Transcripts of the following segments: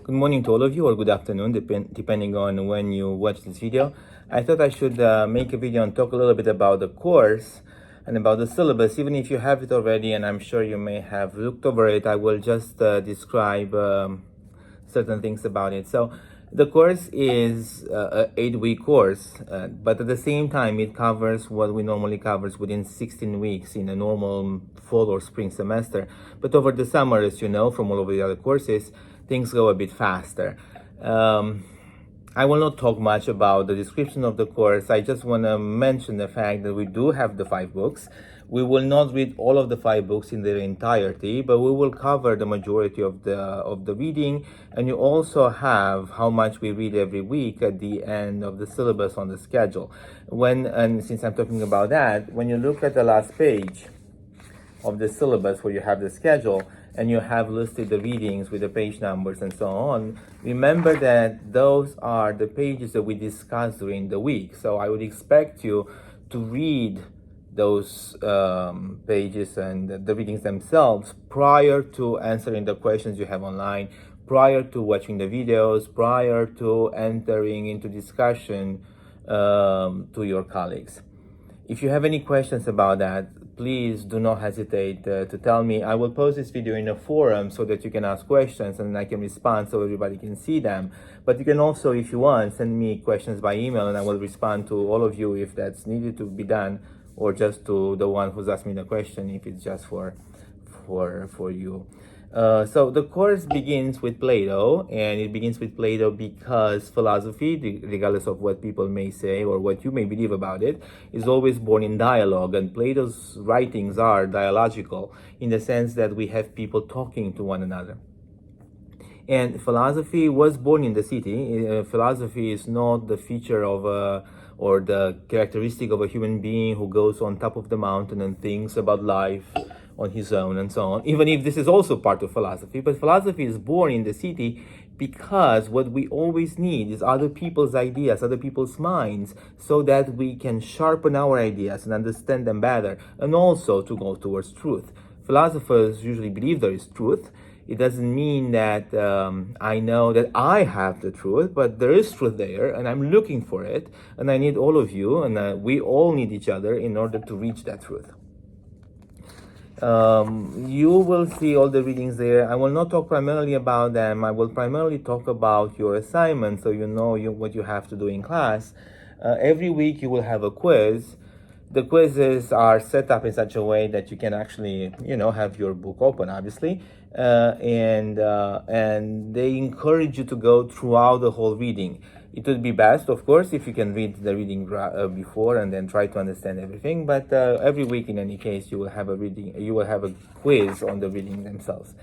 Good morning to all of you, or good afternoon, depending on when you watch this video. I thought I should make a video and talk a little bit about the course and about the syllabus. Even if you have it already, and I'm sure you may have looked over it, I will just describe certain things about it. So the course is an 8-week course, but at the same time, it covers what we normally covers within 16 weeks in a normal fall or spring semester. But over the summer, as you know from all of the other courses, things go a bit faster. I will not talk much about the description of the course. I just want to mention the fact that we do have the 5 books. We will not read all of the 5 books in their entirety, but we will cover the majority of the reading. And you also have how much we read every week at the end of the syllabus on the schedule. And since I'm talking about that, when you look at the last page of the syllabus where you have the schedule and you have listed the readings with the page numbers and so on, remember that those are the pages that we discussed during the week. So I would expect you to read those pages and the readings themselves prior to answering the questions you have online, prior to watching the videos, prior to entering into discussion to your colleagues. If you have any questions about that, please do not hesitate to tell me. I will post this video in a forum so that you can ask questions and I can respond so everybody can see them. But you can also, if you want, send me questions by email and I will respond to all of you if that's needed to be done, or just to the one who's asked me the question if it's just for you. So the course begins with Plato, and it begins with Plato because philosophy, regardless of what people may say or what you may believe about it, is always born in dialogue, and Plato's writings are dialogical in the sense that we have people talking to one another. And philosophy was born in the city. Philosophy is not the feature of or the characteristic of a human being who goes on top of the mountain and thinks about life on his own and so on, even if this is also part of philosophy. But philosophy is born in the city because what we always need is other people's ideas, other people's minds, so that we can sharpen our ideas and understand them better, and also to go towards truth. Philosophers usually believe there is truth. It doesn't mean that I know that I have the truth, but there is truth there, and I'm looking for it, and I need all of you, and we all need each other in order to reach that truth. You will see all the readings there. I will not talk primarily about them. I will primarily talk about your assignments, so you know what you have to do in class. Every week you will have a quiz. The quizzes are set up in such a way that you can actually, have your book open, obviously, and they encourage you to go throughout the whole reading. It would be best, of course, if you can read the reading before and then try to understand everything. But every week, in any case, you will have a quiz on the reading themselves.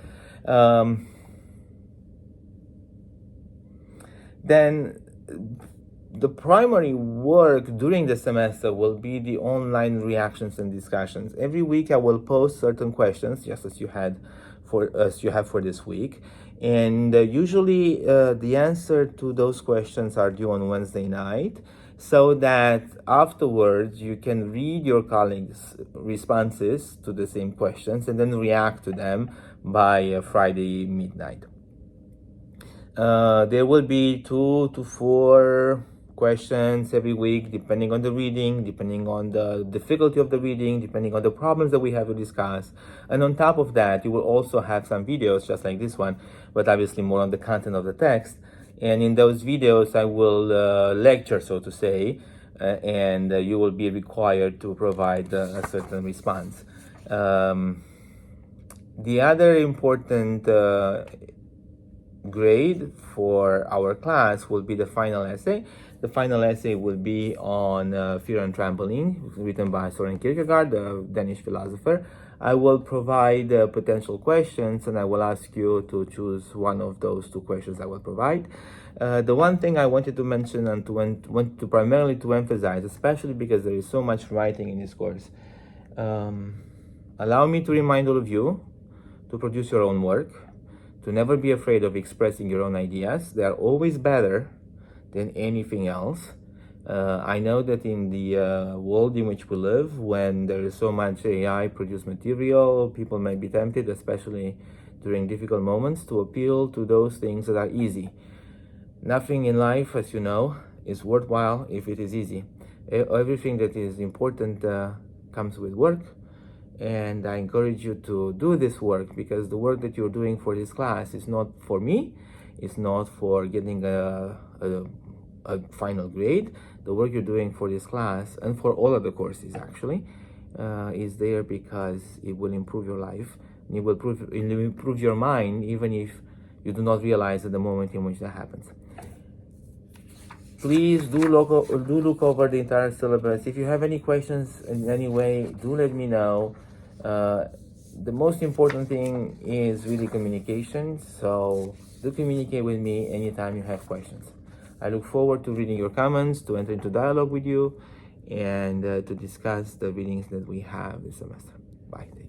Then the primary work during the semester will be the online reactions and discussions. Every week I will post certain questions, just as you have for this week. And usually the answer to those questions are due on Wednesday night, so that afterwards you can read your colleagues' responses to the same questions and then react to them by Friday midnight. There will be 2 to 4 questions every week, depending on the reading, depending on the difficulty of the reading, depending on the problems that we have to discuss. And on top of that, you will also have some videos just like this one, but obviously more on the content of the text. And in those videos, I will lecture, so to say, and you will be required to provide a certain response. The other important grade for our class will be the final essay. The final essay will be on Fear and Trembling, written by Soren Kierkegaard, the Danish philosopher. I will provide potential questions, and I will ask you to choose one of those 2 questions I will provide. The one thing I wanted to mention and want to primarily to emphasize, especially because there is so much writing in this course, allow me to remind all of you to produce your own work, to never be afraid of expressing your own ideas. They are always better than anything else. I know that in the world in which we live, when there is so much AI produced material, people may be tempted, especially during difficult moments to appeal to those things that are easy. Nothing in life, as you know, is worthwhile if it is easy. Everything that is important comes with work, and I encourage you to do this work, because the work that you're doing for this class is not for me, it's not for getting a final grade. The work you're doing for this class, and for all of the courses actually, is there because it will improve your life, and it will improve your mind, even if you do not realize at the moment in which that happens. Please do look over the entire syllabus. If you have any questions in any way, do let me know. The most important thing is really communication, so do communicate with me anytime you have questions. I look forward to reading your comments, to enter into dialogue with you, and to discuss the readings that we have this semester. Bye.